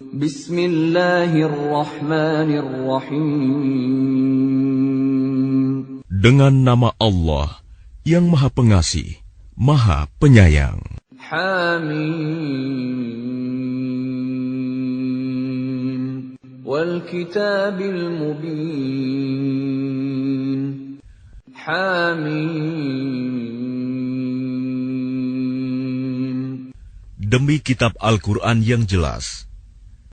Bismillahirrahmanirrahim. Dengan nama Allah yang Maha Pengasih, Maha Penyayang. Hamim. Wal kitabil mubin. Hamim. Demi kitab Al-Quran yang jelas.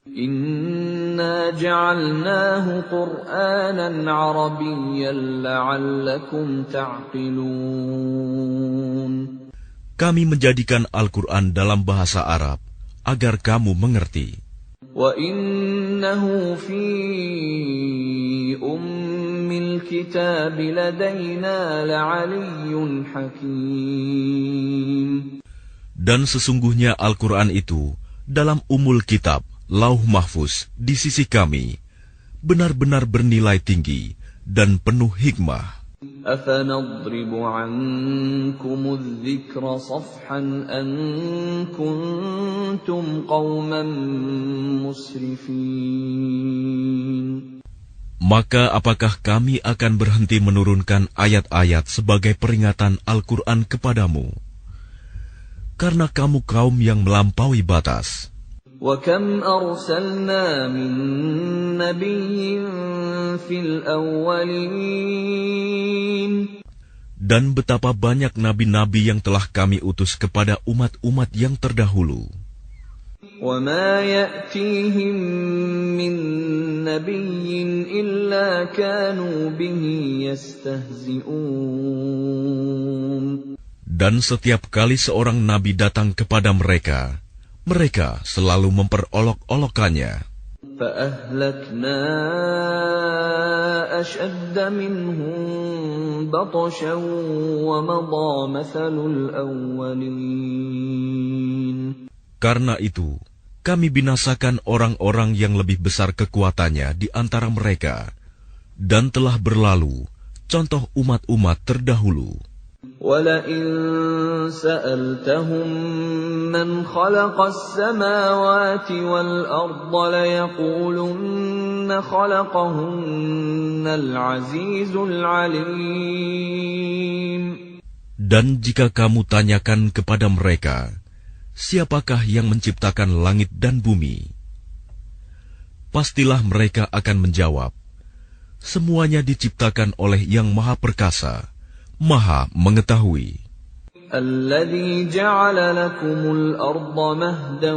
Inna ja'alnahu Qur'anan Arabiyyan la'allakum ta'qilun. Kami menjadikan Al-Quran dalam bahasa Arab agar kamu mengerti. Wa innahu fi ummil kitab ladaina la'aliyyun hakim. Dan sesungguhnya Al-Quran itu dalam umul kitab Lauh Mahfuz di sisi kami benar-benar bernilai tinggi dan penuh hikmah. Afanadribu ankumudz dzikra safhan an kuntum qauman musrifin. Maka apakah kami akan berhenti menurunkan ayat-ayat sebagai peringatan Al-Quran kepadamu? Karena kamu kaum yang melampaui batas. وَكَمْ أَرْسَلْنَا مِن نَّبِيٍّ فِي الْأَوَّلِينَ. Dan betapa banyak nabi-nabi yang telah kami utus kepada umat-umat yang terdahulu. وَمَا يَأْتِيهِم مِّن نَّبِيٍّ إِلَّا كَانُوا بِهِ يَسْتَهْزِئُونَ. Dan setiap kali seorang nabi datang kepada mereka, mereka selalu memperolok-olokkannya. فَأَهْلَكْنَا أَشَدَّ مِنْهُمْ بَطْشًا وَمَضَى مَثَلُ الْأَوَّلِينَ. Karena itu, kami binasakan orang-orang yang lebih besar kekuatannya di antara mereka, dan telah berlalu contoh umat-umat terdahulu. وَلَئِن سَأَلْتَهُم مَّنْ خَلَقَ السَّمَاوَاتِ وَالْأَرْضَ لَيَقُولُنَّ خَلَقَهُنَّ الْعَزِيزُ الْعَلِيمُ. Dan jika kamu tanyakan kepada mereka, siapakah yang menciptakan langit dan bumi? Pastilah mereka akan menjawab, semuanya diciptakan oleh Yang Maha Perkasa, Maha Mengetahui. الَّذِي جَعَلَ لَكُمُ الْأَرْضَ مَهْدًا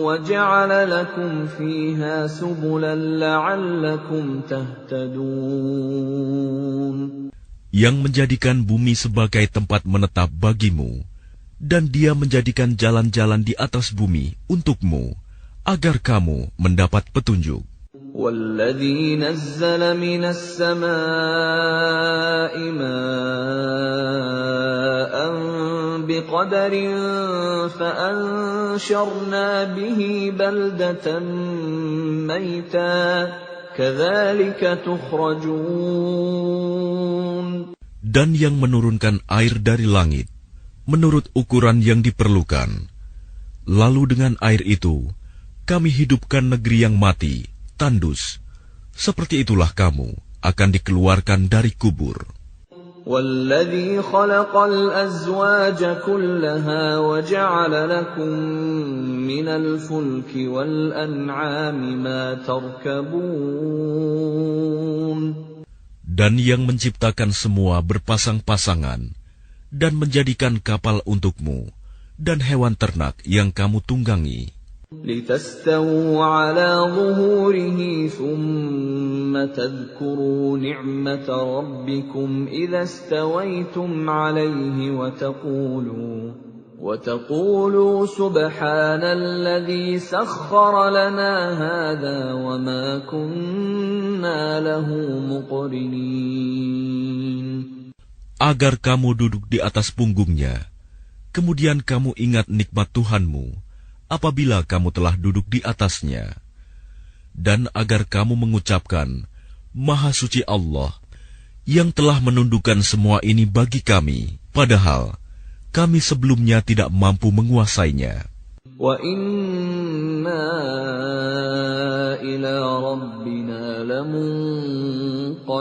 وَجَعَلَ لَكُمْ فِيهَا سُبُلًا لَعَلَّكُمْ تَهْتَدُونَ. Yang menjadikan bumi sebagai tempat menetap bagimu, dan Dia menjadikan jalan-jalan di atas bumi untukmu, agar kamu mendapat petunjuk. وَالَّذِي نَزَّلَ مِنَ السَّمَاءِ مَاءً بِقَدَرٍ فَأَنشَرْنَا بِهِ بَلْدَةً مَّيْتًا كَذَلِكَ تُخْرَجُونَ. Dan yang menurunkan air dari langit menurut ukuran yang diperlukan, lalu dengan air itu kami hidupkan negeri yang mati, tandus. Seperti itulah kamu akan dikeluarkan dari kubur. وَالَّذِي خَلَقَ الْأَزْوَاجَ كُلَّهَا وَجَعَلَ لَكُم مِّنَ الْفُلْكِ وَالْأَنْعَامِ مَا تَرْكَبُونَ. Dan yang menciptakan semua berpasang-pasangan dan menjadikan kapal untukmu dan hewan ternak yang kamu tunggangi. لِتَسْتَوُوا عَلَى ظُهُورِهِ ثُمَّ تَذْكُرُوا نِعْمَةَ رَبِّكُمْ إِذَا اسْتَوَيْتُمْ عَلَيْهِ وَتَقُولُوا سُبْحَانَ الَّذِي سَخَّرَ لَنَا هَذَا وَمَا كُنَّا لَهُ مُقْرِنِينَ. Agar kamu duduk di atas punggungnya, kemudian kamu ingat nikmat Tuhanmu apabila kamu telah duduk di atasnya, dan agar kamu mengucapkan, Maha Suci Allah, yang telah menundukkan semua ini bagi kami, padahal kami sebelumnya tidak mampu menguasainya. Wa inna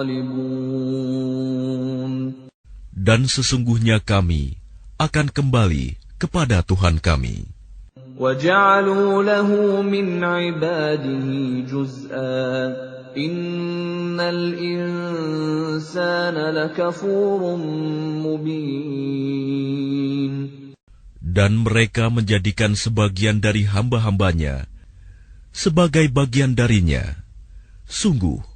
ينقلبون Dan sesungguhnya kami akan kembali kepada Tuhan kami. وَجَعَلُوا لَهُ مِنْ عِبَادِهِ جُزْءًا إِنَّ الْإِنسَانَ لَكَفُورٌ مُبِينٌ Dan mereka menjadikan sebagian dari hamba-hambanya sebagai bagian darinya. Sungguh,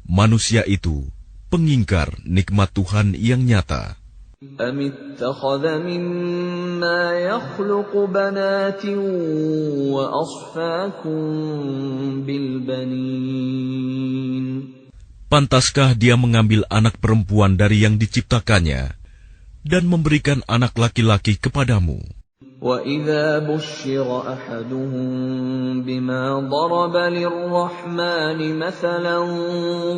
manusia itu pengingkar nikmat Tuhan yang nyata. أَمِ اتَّخَذَ مِمَّا يَخْلُقُ بَنَاتٍ وَأَصْفَاكُم بِالْبَنِينَ Pantaskah dia mengambil anak perempuan dari yang diciptakannya dan memberikan anak laki-laki kepadamu? وَإِذَا بُشِّرَ أَحَدُهُم بِمَا ضَرَبَ لِلرَّحْمَنِ مَثَلًا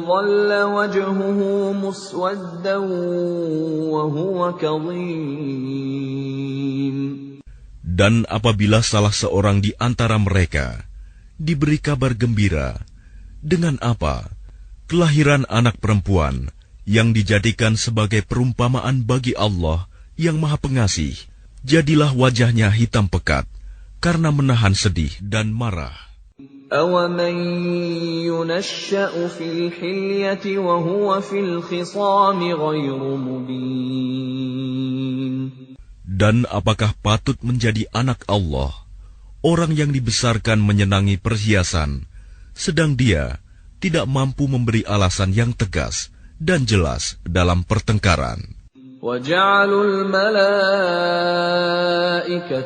ظَلَّ وَجْهُهُ مُسْوَدًّا وَهُوَ كَظِيمٌ Dan apabila salah seorang di antara mereka diberi kabar gembira dengan apa? Kelahiran anak perempuan yang dijadikan sebagai perumpamaan bagi Allah yang Maha Pengasih, jadilah wajahnya hitam pekat karena menahan sedih dan marah. أَوَمَن يُنَشَّأُ فِي الْحِلْيَةِ وَهُوَ فِي الْخِصَامِ غَيْرُ مُبِينٍ Dan apakah patut menjadi anak Allah, orang yang dibesarkan menyenangi perhiasan, sedang dia tidak mampu memberi alasan yang tegas dan jelas dalam pertengkaran. وَجَعَلُوا الْمَلَائِكَةَ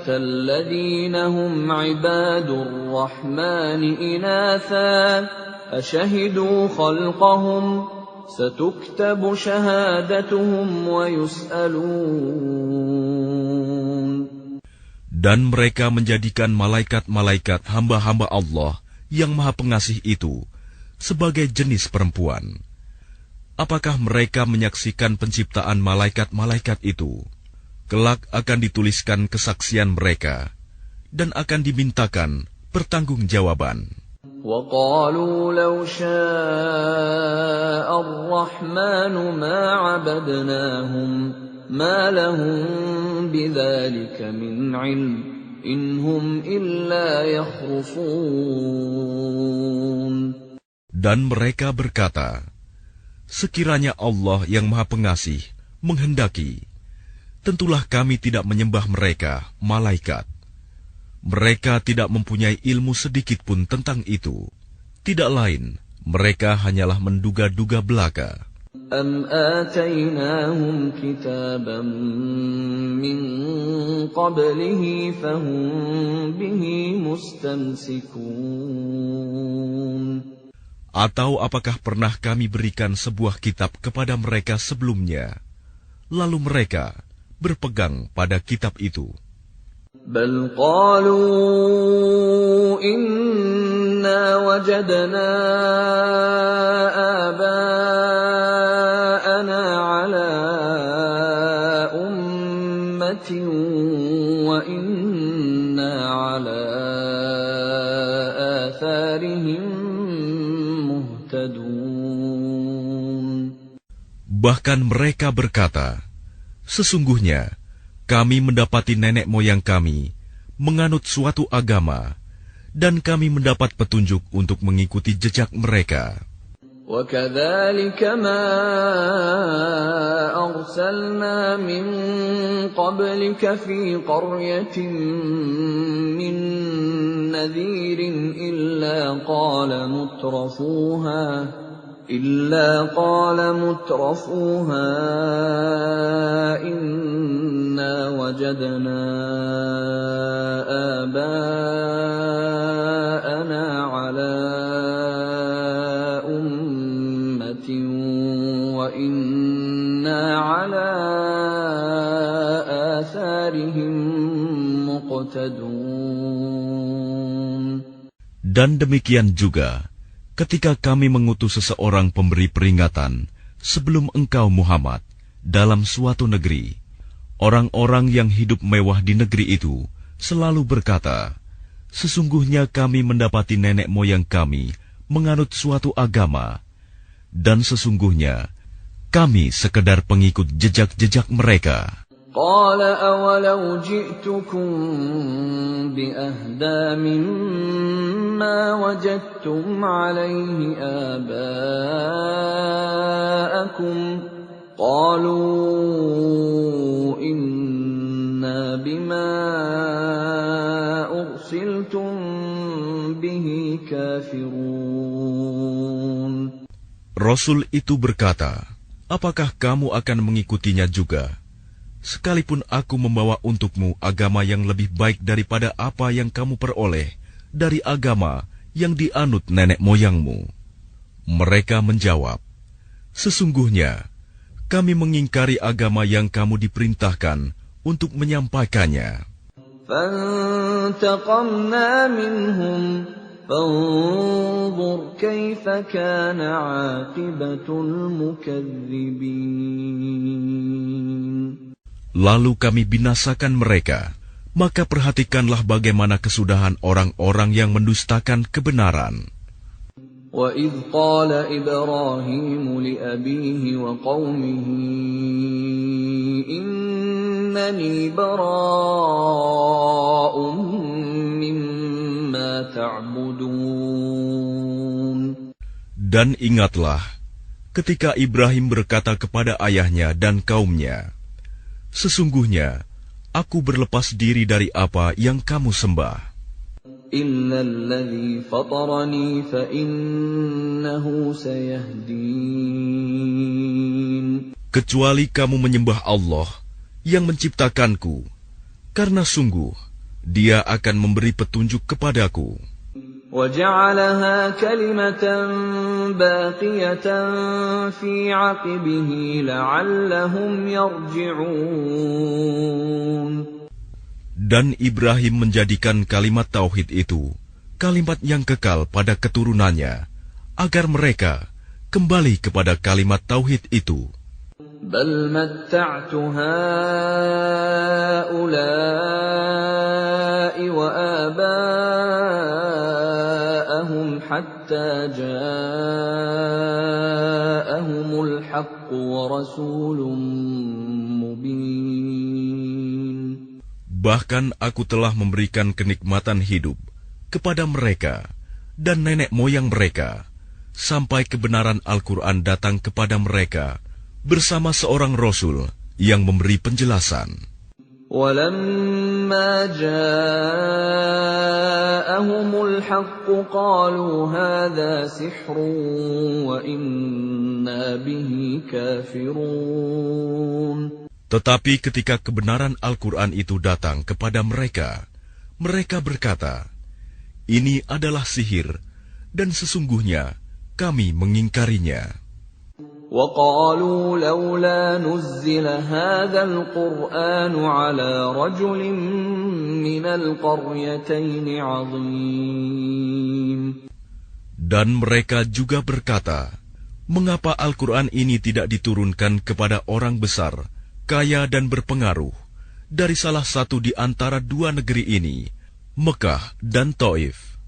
الَّذِينَ هُمْ عِبَادُ الرَّحْمَنِ إِنَاثًا أَشَهِدُوا خَلْقَهُمْ سَتُكْتَبُ شَهَادَتُهُمْ وَيُسْأَلُونَ Dan mereka menjadikan malaikat-malaikat hamba-hamba Allah yang Maha Pengasih itu sebagai jenis perempuan. Apakah mereka menyaksikan penciptaan malaikat-malaikat itu? Kelak akan dituliskan kesaksian mereka dan akan dimintakan pertanggungjawaban. وَقَالُوا لَوْ شَاءَ الرَّحْمَنُ مَا عَبَدْنَاهُمْ مَا لَهُم بِذَلِكَ مِنْ عِلْمٍ إِنْ هُمْ إِلَّا يَخْرُصُونَ Dan mereka berkata, sekiranya Allah yang Maha Pengasih menghendaki, tentulah kami tidak menyembah mereka, malaikat. Mereka tidak mempunyai ilmu sedikit pun tentang itu. Tidak lain, mereka hanyalah menduga-duga belaka. أَمْ آتَيْنَاهُمْ كِتَابًا مِّن قَبْلِهِ فَهُمْ بِهِ مُسْتَمْسِكُونَ Atau apakah pernah kami berikan sebuah kitab kepada mereka sebelumnya, lalu mereka berpegang pada kitab itu? بَلْ قَالُوا إِنَّا وَجَدْنَا آبَاءَنَا عَلَىٰ أُمَّةٍ وَإِنَّا عَلَىٰ آثَارِهِم Bahkan mereka berkata, sesungguhnya kami mendapati nenek moyang kami menganut suatu agama, dan kami mendapat petunjuk untuk mengikuti jejak mereka. وَكَذَلِكَ مَا أَرْسَلْنَا مِن قَبْلِكَ فِي قَرْيَةٍ مِّن نَّذِيرٍ إِلَّا قَالَ مُتْرَفُوهَا إِنَّا وَجَدْنَا آبَاءَنَا عَلَىٰ أُمَّةٍ وَإِنَّا عَلَىٰ آثَارِهِم مُقْتَدُونَ. Dan demikian juga ketika kami mengutus seseorang pemberi peringatan sebelum engkau Muhammad dalam suatu negeri, orang-orang yang hidup mewah di negeri itu selalu berkata, sesungguhnya kami mendapati nenek moyang kami menganut suatu agama, Dan sesungguhnya kami sekedar pengikut jejak-jejak mereka. قال أولو جئتكم بأهدى مما وجدتم عليه آباءكم قالوا إنا بما أرسلتم به كافرون. Rasul itu berkata, apakah kamu akan mengikutinya juga? Sekalipun aku membawa untukmu agama yang lebih baik daripada apa yang kamu peroleh dari agama yang dianut nenek moyangmu. Mereka menjawab, sesungguhnya kami mengingkari agama yang kamu diperintahkan untuk menyampaikannya. فانتقمنا منهم فانظر كيف كان عاقبة المكذبين. Lalu kami binasakan mereka, maka perhatikanlah bagaimana kesudahan orang-orang yang mendustakan kebenaran. وَإِذْ قَالَ إِبْرَاهِيمُ لِأَبِيهِ وَقَوْمِهِ إِنَّنِي بَرَاءٌ مِّمَّا تَعْبُدُونَ. Dan ingatlah, ketika Ibrahim berkata kepada ayahnya dan kaumnya, sesungguhnya aku berlepas diri dari apa yang kamu sembah. إِلَّا الَّذِي فَطَرَنِي فَإِنَّهُ سَيَهْدِينِ. Kecuali kamu menyembah Allah yang menciptakanku, karena sungguh Dia akan memberi petunjuk kepadaku. وَجَعَلَهَا كَلِمَةً بَاقِيَةً فِي عَقِبِهِ لَعَلَّهُمْ يَرْجِعُونَ. Dan Ibrahim menjadikan kalimat tauhid itu kalimat yang kekal pada keturunannya, agar mereka kembali kepada kalimat tauhid itu. بَلْ مَتَّعْتُ هَؤُلَاءِ وَآبَاءَهُمْ حَتَّى جَاءَهُمُ الْحَقُّ وَرَسُولٌ مُّبِينٌ. Bahkan aku telah memberikan kenikmatan hidup kepada mereka dan nenek moyang mereka, sampai kebenaran Al-Quran datang kepada mereka bersama seorang Rasul yang memberi penjelasan. وَلَمَّا جَاءَهُمُ الْحَقُّ قَالُوا هَذَا سِحْرٌ وَإِنَّا بِهِ كَافِرُونَ. Tetapi ketika kebenaran Al-Quran itu datang kepada mereka, mereka berkata, ini adalah sihir, dan sesungguhnya kami mengingkarinya. وَقَالُوا لَوْلَا نُزِّلَ هَذَا الْقُرْآنُ عَلَى رَجُلٍ مِّنَ الْقَرْيَتَيْنِ عَظِيمٍ. Dan mereka juga berkata, mengapa Al-Quran ini tidak diturunkan kepada orang besar, kaya dan berpengaruh, dari salah satu di antara dua negeri ini, Mekah dan Taif.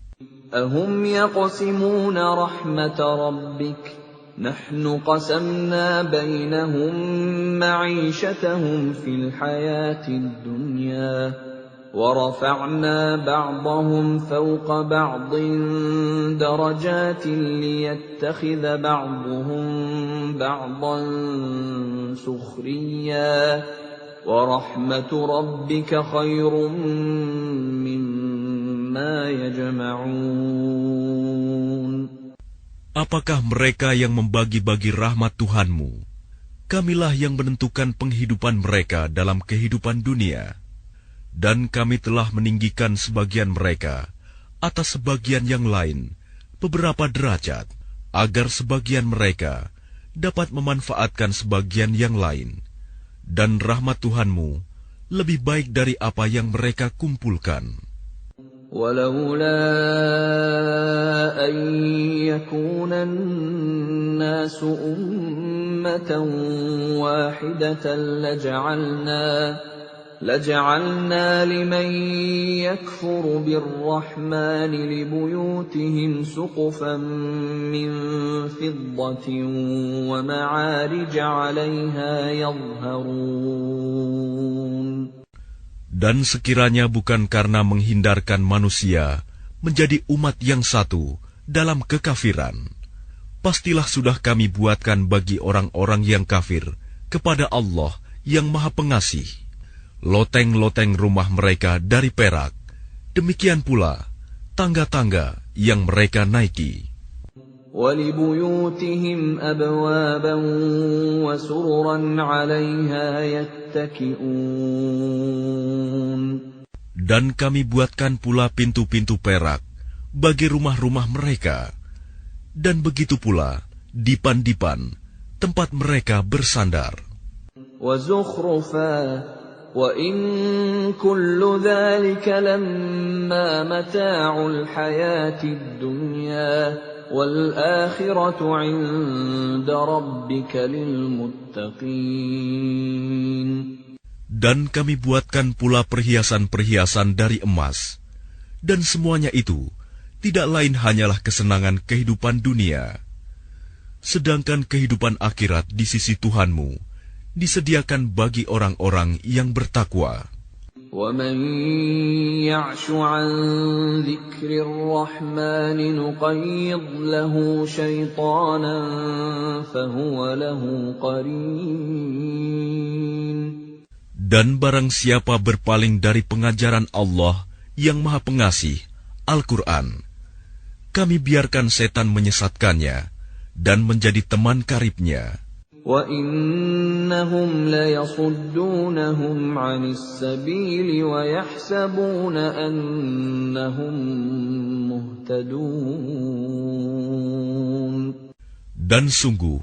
أَهُمْ يَقْسِمُونَ رَحْمَةَ رَبِّكَ نَحْنُ قَسَمْنَا بَيْنَهُمْ مَعِيشَتَهُمْ فِي الْحَيَاةِ الدُّنْيَا وَرَفَعْنَا بَعْضَهُمْ فَوْقَ بَعْضٍ دَرَجَاتٍ لِيَتَّخِذَ بَعْضُهُمْ بَعْضًا سُخْرِيًّا وَرَحْمَةُ رَبِّكَ خَيْرٌ مِّمَّا يَجْمَعُونَ. Apakah mereka yang membagi-bagi rahmat Tuhanmu? Kamilah yang menentukan penghidupan mereka dalam kehidupan dunia. Dan kami telah meninggikan sebagian mereka atas sebagian yang lain beberapa derajat, agar sebagian mereka dapat memanfaatkan sebagian yang lain. Dan rahmat Tuhanmu lebih baik dari apa yang mereka kumpulkan. وَلَوْلَا أَن يَكُونَ النَّاسُ أُمَّةً وَاحِدَةً لَجَعَلْنَا لِمَن يَكْفُرُ بِالرَّحْمَنِ لِبُيُوتِهِمْ سُقُفًا مِّن فِضَّةٍ وَمَعَارِجَ عَلَيْهَا يَظْهَرُونَ. Dan sekiranya bukan karena menghindarkan manusia menjadi umat yang satu dalam kekafiran, pastilah sudah kami buatkan bagi orang-orang yang kafir kepada Allah yang Maha Pengasih loteng-loteng rumah mereka dari perak, demikian pula tangga-tangga yang mereka naiki. وَلِبُيُوتِهِمْ أَبْوَابًا وَسُرُرًا عَلَيْهَا يَتَّكِئُونَ. Dan kami buatkan pula pintu-pintu perak bagi rumah-rumah mereka, dan begitu pula dipan-dipan tempat mereka bersandar. وَزُخْرُفًا وَإِن كُلُّ ذَلِكَ لَمَّا مَتَاعُ الْحَيَاةِ الدُّنْيَا وَالْآخِرَةُ عِندَ رَبِّكَ لِلْمُتَّقِينَ. Dan kami buatkan pula perhiasan-perhiasan dari emas, dan semuanya itu tidak lain hanyalah kesenangan kehidupan dunia. Sedangkan kehidupan akhirat di sisi Tuhanmu disediakan bagi orang-orang yang bertakwa. وَمَن يَعْشُ عَن ذِكْرِ الرَّحْمَنِ نُقَيِّضْ لَهُ شَيْطَانًا فَهُوَ لَهُ قَرِينٌ. Dan barang siapa berpaling dari pengajaran Allah yang Maha Pengasih, Al-Quran, kami biarkan setan menyesatkannya dan menjadi teman karibnya. وَإِنَّهُمْ لَيَصُدُّونَهُمْ عَنِ السَّبِيلِ وَيَحْسَبُونَ أَنَّهُمْ مُهْتَدُونَ. Dan sungguh,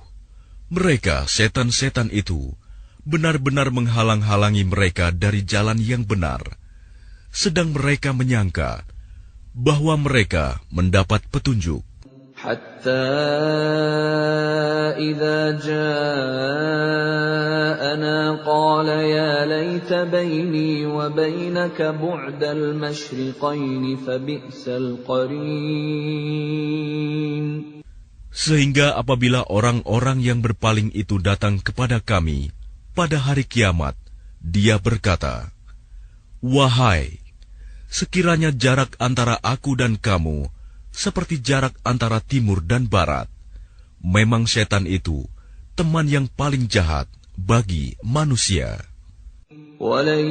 mereka setan-setan itu benar-benar menghalang-halangi mereka dari jalan yang benar, sedang mereka menyangka bahwa mereka mendapat petunjuk. حَتَّى إِذَا جَاءَنَا قَالَ يَا لَيْتَ بَيْنِي وَبَيْنَكَ بُعْدَ الْمَشْرِقَيْنِ فَبِئْسَ الْقَرِينُ. Sehingga apabila orang-orang yang berpaling itu datang kepada kami pada hari kiamat, dia berkata, "Wahai, sekiranya jarak antara aku dan kamu seperti jarak antara timur dan barat, memang setan itu teman yang paling jahat bagi manusia." وَلَن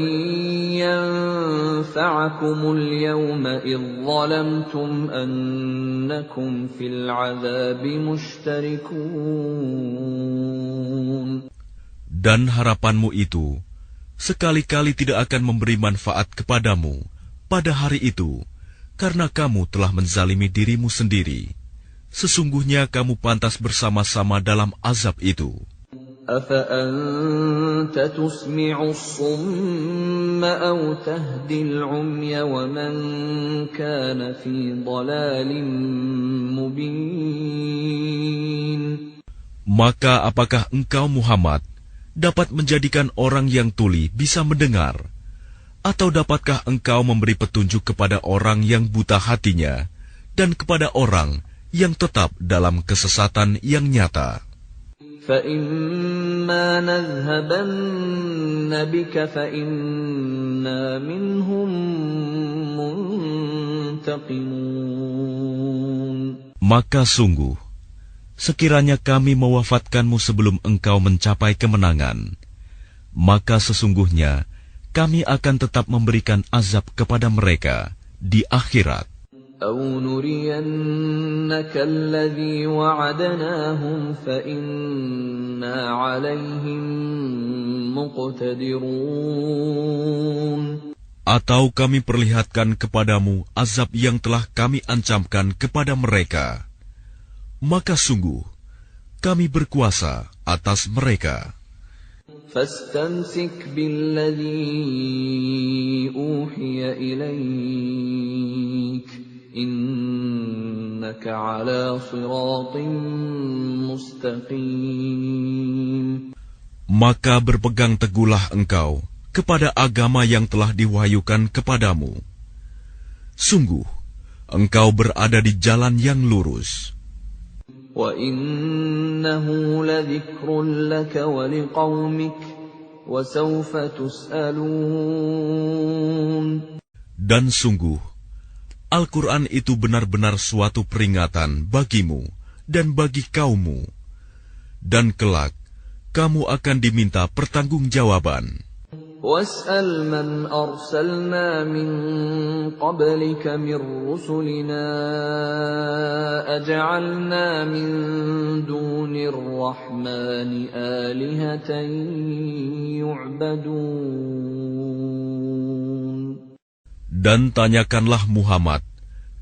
يَنفَعَكُمُ الْيَوْمَ إِذ ظَّلَمْتُمْ أَنَّكُمْ فِي الْعَذَابِ مُشْتَرِكُونَ. Dan harapanmu itu sekali-kali tidak akan memberi manfaat kepadamu pada hari itu, karena kamu telah menzalimi dirimu sendiri. Sesungguhnya kamu pantas bersama-sama dalam azab itu. أَفَأَنْتَ تُسْمِعُ الصُّمَّ أَوْ تَهْدِي الْعُمْيَ وَمَنْ كَانَ فِي ضَلَالٍ مُبِينٍ. Maka apakah engkau Muhammad dapat menjadikan orang yang tuli bisa mendengar? Atau dapatkah engkau memberi petunjuk kepada orang yang buta hatinya dan kepada orang yang tetap dalam kesesatan yang nyata? فَإِمَّا نَذْهَبَنَّ بِكَ فَإِنَّا مِنْهُمْ مُنْتَقِمُونَ. Maka sungguh, sekiranya kami mewafatkanmu sebelum engkau mencapai kemenangan, maka sesungguhnya kami akan tetap memberikan azab kepada mereka di akhirat. أَوْ نُرِيَنَّكَ الَّذِي وَعَدْنَاهُمْ فَإِنَّا عَلَيْهِمْ مُقْتَدِرُونَ. Atau kami perlihatkan kepadamu azab yang telah kami ancamkan kepada mereka, maka sungguh kami berkuasa atas mereka. فَاسْتَمْسِكْ بِالَّذِي أُوحِيَ إِلَيْكَ إِنَّكَ عَلَى صِرَاطٍ مُسْتَقِيمٍ. Maka berpegang teguhlah engkau kepada agama yang telah diwahyukan kepadamu. Sungguh, engkau berada di jalan yang lurus. وَإِنَّهُ لَذِكْرٌ لَكَ وَلِقَوْمِكَ وَسَوْفَ تُسْأَلُونَ. Dan sungguh, Al-Quran itu benar-benar suatu peringatan bagimu dan bagi kaummu. Dan kelak, kamu akan diminta pertanggungjawaban. وَاسْأَلْ مَنْ أَرْسَلْنَا مِنْ قَبْلِكَ مِنْ رُسُلِنَا أَجَعَلْنَا مِنْ دُونِ الرَّحْمَنِ آلِهَةً يُعْبَدُونَ. Dan tanyakanlah Muhammad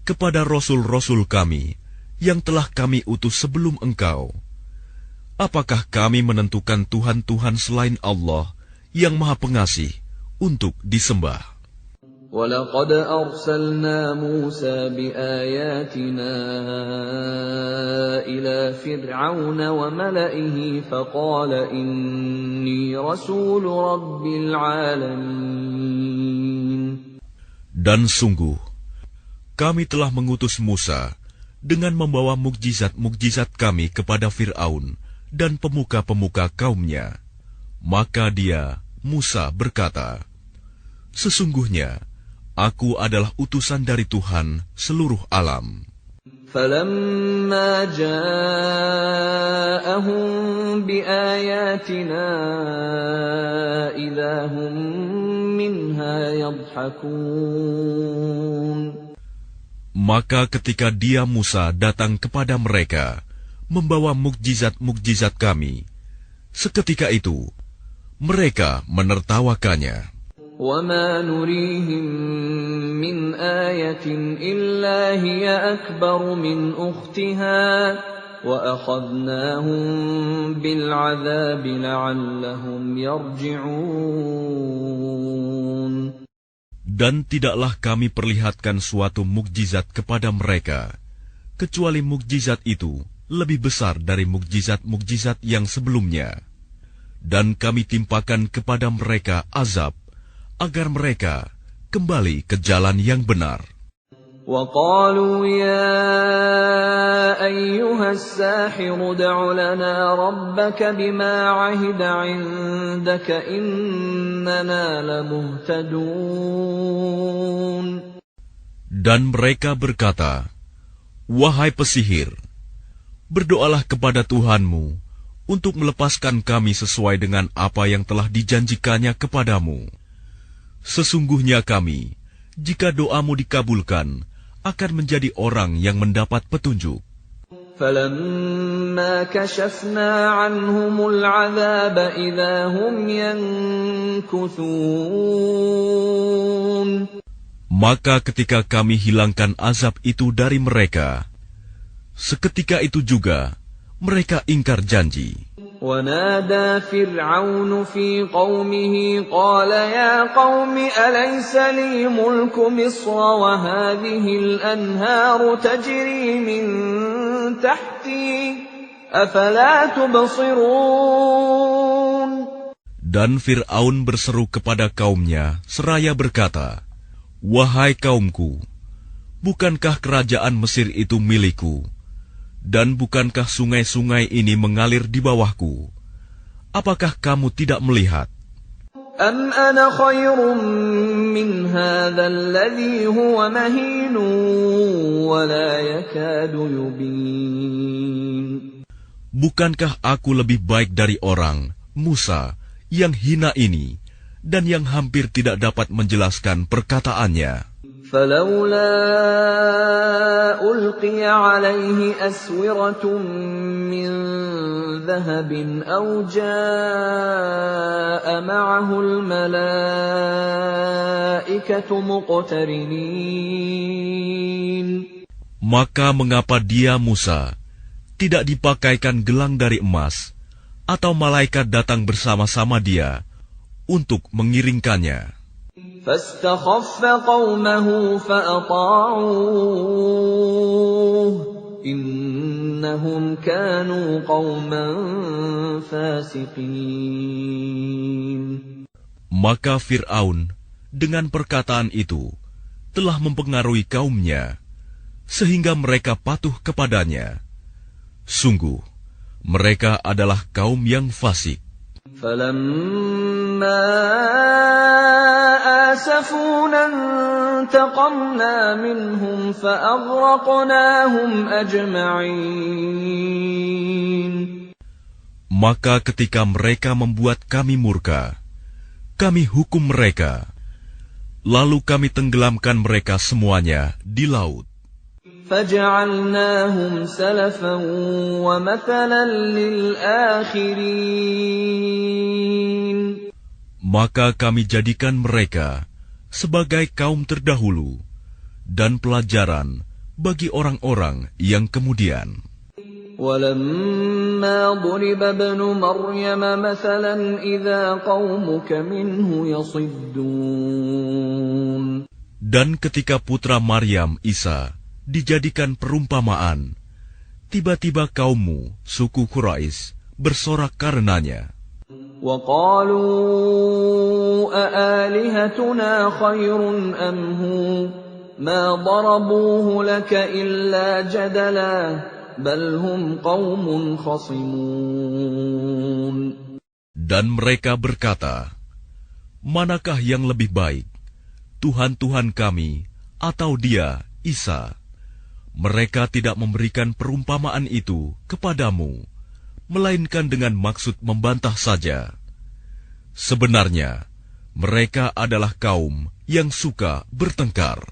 kepada rasul-rasul kami yang telah kami utus sebelum engkau. Apakah kami menentukan Tuhan-Tuhan selain Allah yang Maha Pengasih untuk disembah? وَلَقَدْ أَرْسَلْنَا مُوسَى بِآيَاتِنَا إِلَى فِرْعَوْنَ وَمَلَئِهِ فَقَالَ إِنِّي رَسُولُ رَبِّ الْعَالَمِينَ. Dan sungguh, kami telah mengutus Musa dengan membawa mukjizat-mukjizat kami kepada Fir'aun dan pemuka-pemuka kaumnya. Maka dia, Musa, berkata, sesungguhnya, aku adalah utusan dari Tuhan seluruh alam. فَلَمَّا جَاءَهُم بِآيَاتِنَا إِذَا هُم مِّنْهَا يَضْحَكُونَ. Maka ketika dia, Musa, datang kepada mereka, membawa mukjizat-mukjizat kami, seketika itu, mereka menertawakannya. وَمَا نُرِيهِم مِّنْ آيَةٍ إِلَّا هِيَ أَكْبَرُ مِنْ أُخْتِهَا وَأَخَذْنَاهُم بِالْعَذَابِ لَعَلَّهُمْ يَرْجِعُونَ. Dan tidaklah kami perlihatkan suatu mukjizat kepada mereka, kecuali mukjizat itu lebih besar dari mukjizat-mukjizat yang sebelumnya. Dan kami timpakan kepada mereka azab, agar mereka kembali ke jalan yang benar. وَقَالُوا يَا أَيُّهَا السَّاحِرُ ادْعُ لَنَا رَبَّكَ بِمَا عَهِدَ عِندَكَ إِنَّنَا لَمُهْتَدُونَ. Dan mereka berkata, wahai pesihir, berdoalah kepada Tuhanmu untuk melepaskan kami sesuai dengan apa yang telah dijanjikannya kepadamu. Sesungguhnya kami, jika doamu dikabulkan, akan menjadi orang yang mendapat petunjuk. فَلَمَّا كَشَفْنَا عَنْهُمُ الْعَذَابَ إِذَا هُمْ يَنكُثُونَ. Maka ketika kami hilangkan azab itu dari mereka, seketika itu juga mereka ingkar janji. وَنَادَى فِرْعَوْنُ فِي قَوْمِهِ قَالَ يَا قَوْمِ أَلَيْسَ لِي مُلْكُ مِصْرَ وَهَٰذِهِ الْأَنْهَارُ تَجْرِي مِن تَحْتِي أَفَلَا تُبْصِرُونَ. Dan Fir'aun berseru kepada kaumnya seraya berkata, wahai kaumku, bukankah kerajaan Mesir itu milikku? Dan bukankah sungai-sungai ini mengalir di bawahku? Apakah kamu tidak melihat? أَمْ أَنَا خَيْرٌ مِّنْ هَٰذَا الَّذِي هُوَ مَهِينٌ وَلَا يَكَادُ يُبِينُ. Bukankah aku lebih baik dari orang, Musa, yang hina ini, dan yang hampir tidak dapat menjelaskan perkataannya? فَلَوْلَا أُلْقِيَ عَلَيْهِ أَسْوِرَةٌ مِّن ذَهَبٍ أَوْ جَاءَ مَعَهُ الْمَلَائِكَةُ مُقْتَرِنِينَ. Maka mengapa dia, Musa, tidak dipakaikan gelang dari emas, atau malaikat datang bersama-sama dia untuk mengiringkannya? فَاسْتَخَفَّ قَوْمَهُ فَأَطَاعُوهُ إِنَّهُمْ كَانُوا قَوْمًا فَاسِقِينَ. Maka Fir'aun dengan perkataan itu telah mempengaruhi kaumnya, sehingga mereka patuh kepadanya. Sungguh, mereka adalah kaum yang fasik. فَلَمَّا آسَفُونَا انتَقَمْنَا مِنْهُمْ فَأَغْرَقْنَاهُمْ أَجْمَعِينَ. Maka ketika mereka membuat kami murka, kami hukum mereka, lalu kami tenggelamkan mereka semuanya di laut. فَجَعَلْنَاهُمْ سَلَفًا وَمَثَلًا لِلْآخِرِينَ. Maka kami jadikan mereka sebagai kaum terdahulu dan pelajaran bagi orang-orang yang kemudian. وَلَمَّا ضُرِبَ ابْنُ مَرْيَمَ مَثَلًا إِذَا قَوْمُكَ مِنْهُ يَصِدُّونَ. Dan ketika putra Maryam, Isa, dijadikan perumpamaan, tiba-tiba kaummu, suku Quraisy, bersorak karenanya. وَقَالُوا أَآلِهَتُنَا خَيْرٌ أَمْ هُوَ مَا ضَرَبُوهُ لَكَ إِلَّا جَدَلًا بَلْ هُمْ قَوْمٌ خَصِمُونَ. Dan mereka berkata, manakah yang lebih baik, Tuhan-Tuhan kami atau dia, Isa? Mereka tidak memberikan perumpamaan itu kepadamu, melainkan dengan maksud membantah saja. Sebenarnya, mereka adalah kaum yang suka bertengkar.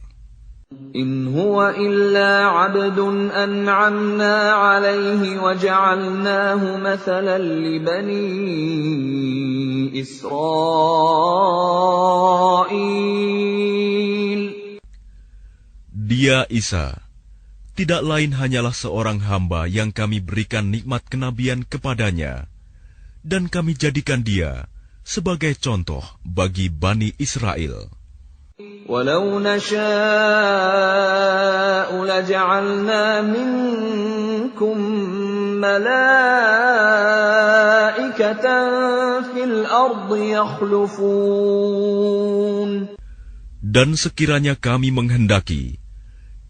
إِنْ هُوَ إِلَّا عَبْدٌ أَنْعَمْنَا عَلَيْهِ وَجَعَلْنَاهُ مَثَلًا لِبَنِي إِسْرَائِيلَ. Dia, Isa, tidak lain hanyalah seorang hamba yang kami berikan nikmat kenabian kepadanya, dan kami jadikan dia sebagai contoh bagi Bani Israel. وَلَوْ نَشَاءُ لَجَعَلْنَا مِنكُم مَّلَائِكَةً فِي الْأَرْضِ يَخْلُفُونَ. Dan sekiranya kami menghendaki,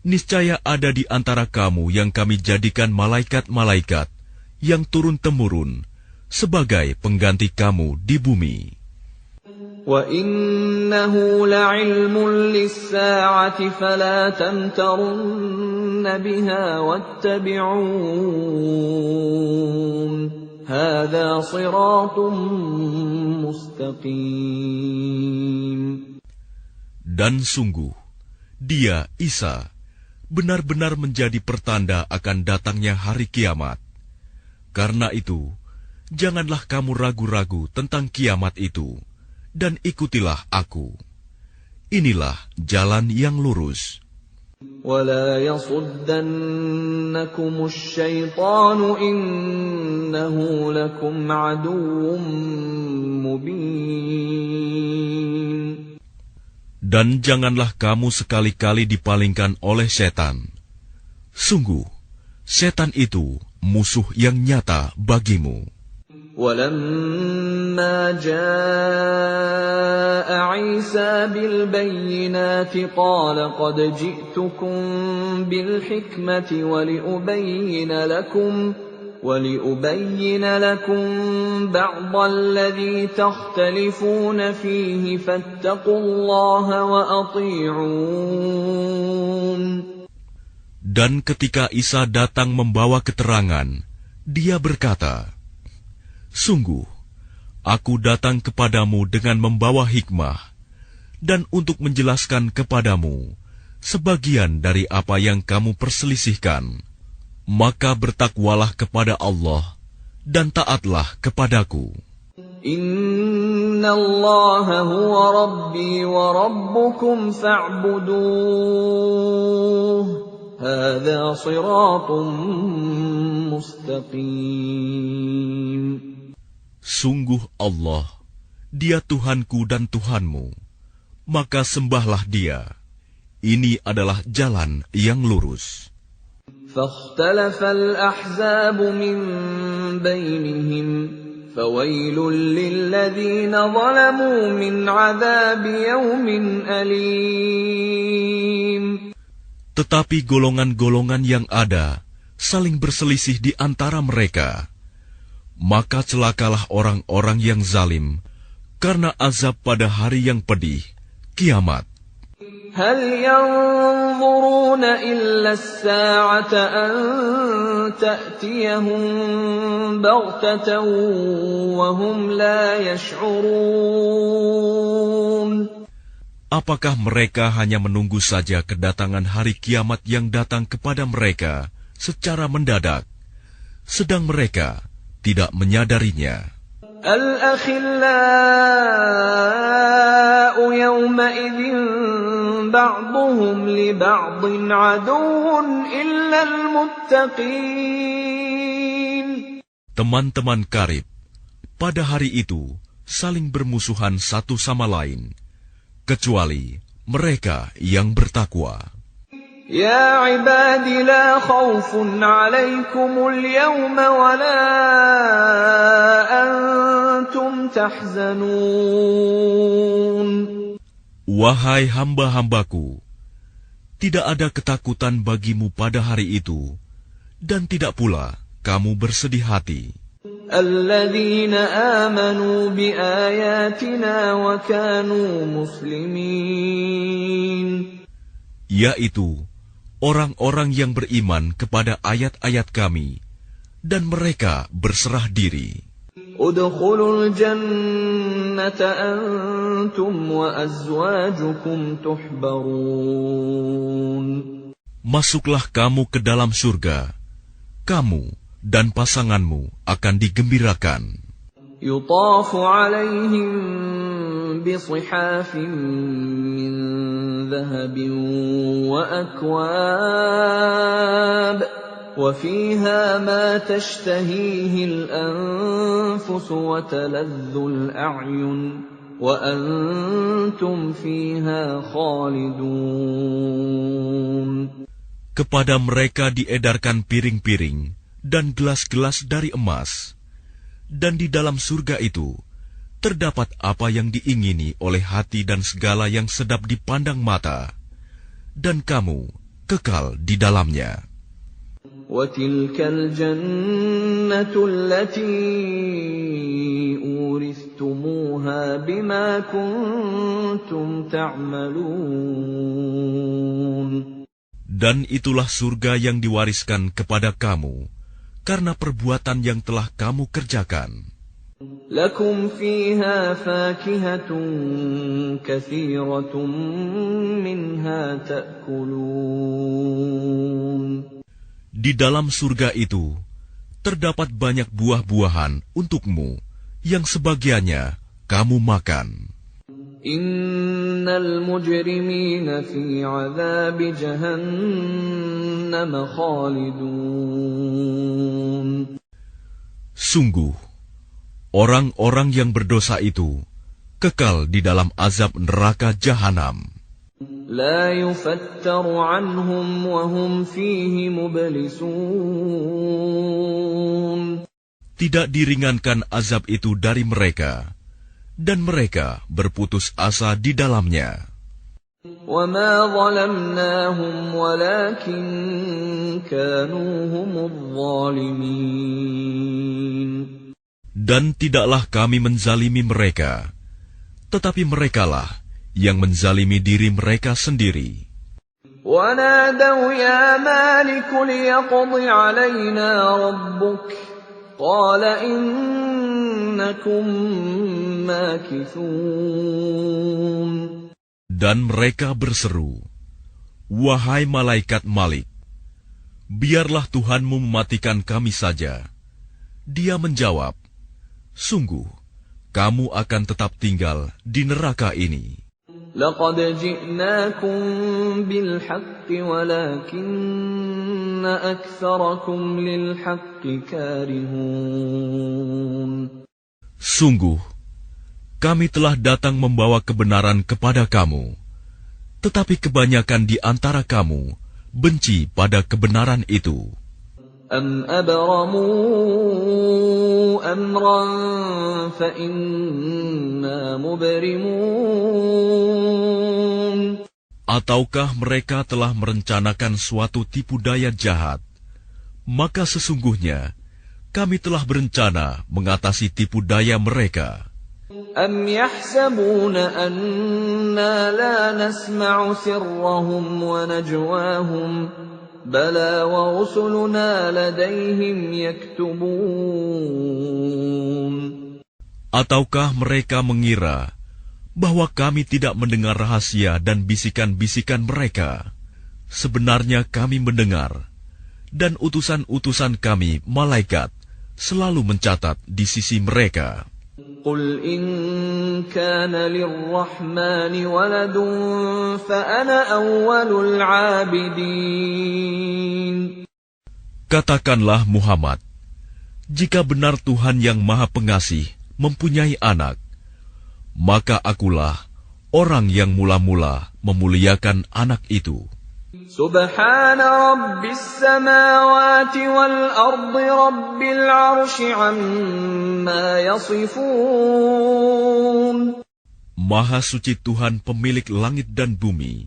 niscaya ada di antara kamu yang kami jadikan malaikat-malaikat yang turun-temurun sebagai pengganti kamu di bumi. وَإِنَّهُ لَعِلْمٌ لِلسَّاعَةِ فَلَا تَمْتَرُنَّ بِهَا وَاتَّبِعُونِ هَذَا صِرَاطٌ مُسْتَقِيمٌ. Dan sungguh, dia, Isa, benar-benar menjadi pertanda akan datangnya hari kiamat. Karena itu, janganlah kamu ragu-ragu tentang kiamat itu, dan ikutilah aku. Inilah jalan yang lurus. وَلَا يَصُدَّنَّكُمُ الشَّيْطَانُ إِنَّهُ لَكُمْ عَدُوٌّ مُبِينٌ. Dan janganlah kamu sekali-kali dipalingkan oleh setan. Sungguh, setan itu musuh yang nyata bagimu. وَلَمَّا جَاءَ عِيسَى بِالْبَيِّنَاتِ قَالَ قَدْ جِئْتُكُم بِالْحِكْمَةِ وَلِأُبَيِّنَ لَكُم بَعْضَ الَّذِي تَخْتَلِفُونَ فِيهِ فَاتَّقُوا اللَّهَ وَأَطِيعُونِ. Dan ketika Isa datang membawa keterangan, dia berkata, sungguh, aku datang kepadamu dengan membawa hikmah, dan untuk menjelaskan kepadamu sebagian dari apa yang kamu perselisihkan. Maka bertakwalah kepada Allah, dan taatlah kepadaku. Inna Allah huwa Rabbi wa Rabbukum fa'buduh. Hadha siratun mustaqim. Sungguh Allah, Dia Tuhanku dan Tuhanmu, maka sembahlah Dia. Ini adalah jalan yang lurus. فاختلف الأحزاب من بينهم فَوَيْلٌ لِّلَّذِينَ ظَلَمُوا مِنْ عَذَابِ يَوْمٍ أَلِيمٍ. Tetapi golongan-golongan yang ada saling berselisih di antara mereka. Maka celakalah orang-orang yang zalim karena azab pada hari yang pedih, kiamat. هَلْ يَنظُرُونَ إِلَّا السَّاعَةَ أَن تَأْتِيَهُم بَغْتَةً وَهُمْ لَا يَشْعُرُونَ. Apakah mereka hanya menunggu saja kedatangan hari kiamat yang datang kepada mereka secara mendadak, sedang mereka tidak menyadarinya? الْأَخِلَّاءُ يَوْمَئِذٍ بَعْضُهُمْ لِبَعْضٍ عَدُوٌّ إِلَّا الْمُتَّقِينَ. Teman-teman karib pada hari itu saling bermusuhan satu sama lain, kecuali mereka yang bertakwa. يا عباد لا خوف عليكم اليوم ولا أنتم تحزنون. Wahai hamba-hambaku, tidak ada ketakutan bagimu pada hari itu, dan tidak pula kamu bersedih hati. الذين آمنوا بآياتنا وكانوا مسلمين. Yaitu orang-orang yang beriman kepada ayat-ayat kami, dan mereka berserah diri. ادخلوا الجنة أنتم وأزواجكم تحبرون. Masuklah kamu ke dalam surga, kamu dan pasanganmu akan digembirakan. يطاف عليهم بصحاف من ذهب وأكواب وفيها ما تشتهيه الأنفس وتلذ الأعين وأنتم فيها خالدون. Kepada mereka diedarkan piring-piring dan gelas-gelas dari emas, dan di dalam surga itu terdapat apa yang diingini oleh hati dan segala yang sedap dipandang mata, dan kamu kekal di dalamnya. وَتِلْكَ الْجَنَّةُ الَّتِي أُورِثْتُمُوهَا بِمَا كُنتُمْ تَعْمَلُونَ. Dan itulah surga yang diwariskan kepada kamu karena perbuatan yang telah kamu kerjakan. لَكُمْ فِيهَا فَاكِهَةٌ كَثِيرَةٌ مِنْهَا تَأْكُلُونَ. Di dalam surga itu terdapat banyak buah-buahan untukmu yang sebagiannya kamu makan. Innal mujrimina fi 'adzabi jahannam khalidun. Sungguh, orang-orang yang berdosa itu kekal di dalam azab neraka jahanam. La yufattaru 'anhum wa hum fihi mublisun. Tidak diringankan azab itu dari mereka, dan mereka berputus asa di dalamnya. وَمَا ظَلَمْنَاهُمْ وَلَكِنْ كَانُوا هُمُ الظَّالِمِينَ. Dan tidaklah kami menzalimi mereka, tetapi merekalah yang menzalimi diri mereka sendiri. وَنَادَوْا يَا مَالِكُ لِيَقْضِ عَلَيْنَا رَبُّكَ قَالَ إِنَّكُمْ مَاكِثُونَ. Dan mereka berseru, "Wahai malaikat Malik, biarlah Tuhanmu mematikan kami saja." Dia menjawab, "Sungguh, kamu akan tetap tinggal di neraka ini." لَقَدْ جِئْنَاكُمْ بِالْحَقِّ وَلَكِنَّ أَكْثَرَكُمْ لِلْحَقِّ كَارِهُونَ. Sungguh, kami telah datang membawa kebenaran kepada kamu, tetapi kebanyakan di antara kamu benci pada kebenaran itu. أَمْ أَبْرَمُوا أَمْرًا فَإِنَّا مُبْرِمُونَ. Ataukah mereka telah merencanakan suatu tipu daya jahat? Maka sesungguhnya kami telah berencana mengatasi tipu daya mereka. أَمْ يَحْسَبُونَ أَنَّا لَا نَسْمَعُ سِرَّهُمْ وَنَجْوَاهُمْ بَلَى وَرُسُلُنَا لَدَيْهِمْ يَكْتُبُونَ. Ataukah mereka mengira bahwa kami tidak mendengar rahasia dan bisikan-bisikan mereka? Sebenarnya kami mendengar, dan utusan-utusan kami, malaikat, selalu mencatat di sisi mereka. قُلْ إِنْ كَانَ لِلرَّحْمَنِ وَلَدٌ فَأَنَا أَوَّلُ الْعَابِدِينَ. Katakanlah Muhammad, jika benar Tuhan yang Maha Pengasih mempunyai anak, maka akulah orang yang mula-mula memuliakan anak itu. Subhana Rabbis samawati wal ardi Rabbil arsy amma yasifun. Maha suci Tuhan pemilik langit dan bumi,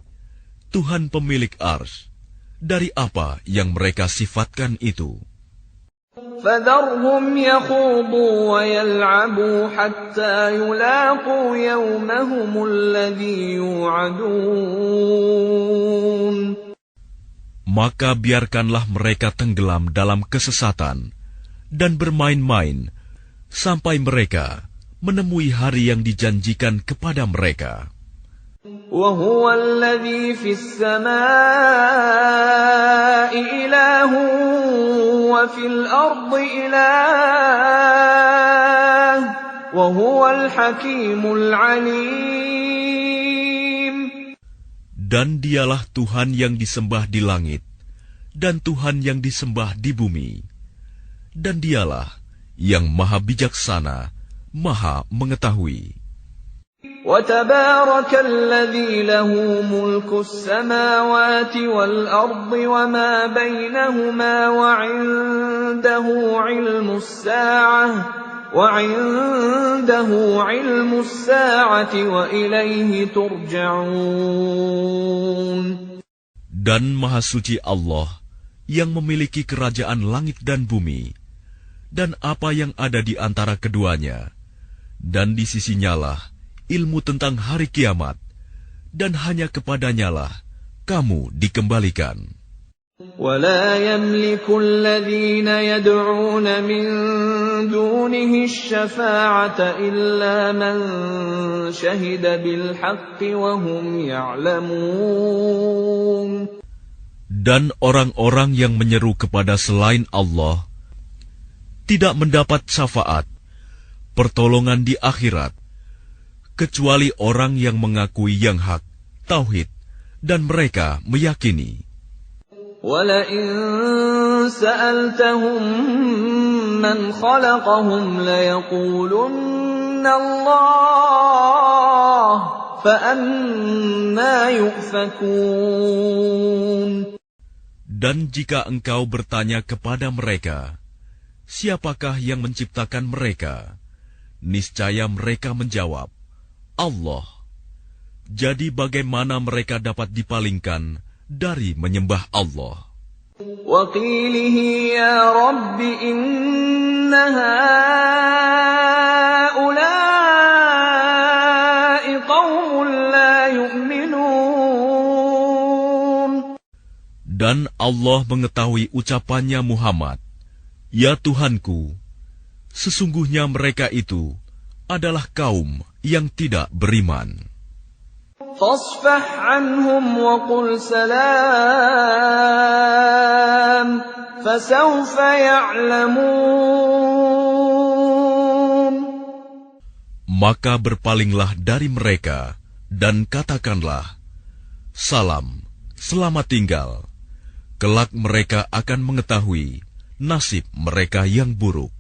Tuhan pemilik arsy, dari apa yang mereka sifatkan itu. فَذَرْهُمْ يَخُوضُوا وَيَلْعَبُوا حَتَّى يُلَاقُوا يَوْمَهُمُ الَّذِي يُوعَدُونَ. Maka biarkanlah mereka tenggelam dalam kesesatan dan bermain-main sampai mereka menemui hari yang dijanjikan kepada mereka. وَهُوَ الَّذِي فِي السَّمَاءِ إِلَٰهٌ وَفِي الْأَرْضِ إِلَٰهٌ وَهُوَ الْحَكِيمُ الْعَلِيمُ. Dan dialah Tuhan yang disembah di langit, dan Tuhan yang disembah di bumi. Dan dialah yang maha bijaksana, maha mengetahui. وَتَبَارَكَ الَّذِي لَهُ مُلْكُ السَّمَاوَاتِ وَالْأَرْضِ وَمَا بَيْنَهُمَا وَعِندَهُ عِلْمُ السَّاعَةِ وَإِلَيْهِ تُرْجَعُونَ. Dan Maha Suci Allah yang memiliki kerajaan langit dan bumi, dan apa yang ada di antara keduanya, dan di sisinyalah ilmu tentang hari kiamat, dan hanya kepadanyalah kamu dikembalikan. وَلَا يَمْلِكُ الَّذِينَ يَدْعُونَ مِن دُونِهِ الشَّفَاعَةَ إِلَّا مَن شَهِدَ بِالْحَقِّ وَهُمْ يَعْلَمُونَ. Dan orang-orang yang menyeru kepada selain Allah tidak mendapat syafaat, pertolongan di akhirat, kecuali orang yang mengakui yang hak, tauhid, dan mereka meyakini. وَلَئِن سَأَلْتَهُم مَّنْ خَلَقَهُمْ لَيَقُولُنَّ اللَّهُ فَأَنَّىٰ يُؤْفَكُونَ. Dan jika engkau bertanya kepada mereka, siapakah yang menciptakan mereka? Niscaya mereka menjawab, Allah. Jadi bagaimana mereka dapat dipalingkan dari menyembah Allah? وَقِيلِهِ يَا رَبِّ إِنَّ هَٰؤُلَاءِ قَوْمٌ لَّا يُؤْمِنُونَ. Dan Allah mengetahui ucapannya Muhammad, Ya Tuhanku, sesungguhnya mereka itu adalah kaum yang tidak beriman. فَاصْفَحْ عَنْهُمْ وَقُلْ سَلَامٌ فَسَوْفَ يَعْلَمُونَ. Maka berpalinglah dari mereka dan katakanlah, Salam, selamat tinggal. Kelak mereka akan mengetahui nasib mereka yang buruk.